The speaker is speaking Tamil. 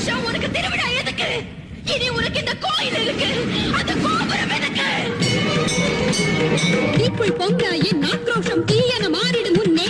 வருஷம் உனக்கு திருவிழா எதுக்கு? இனி உனக்கு இந்த கோயில் இருக்கு, அந்த கோபுரம் எதுக்கு? தீக்குள் பொங்க என் ஆக்ரோஷம் தீயன மாறிடும் முன்னே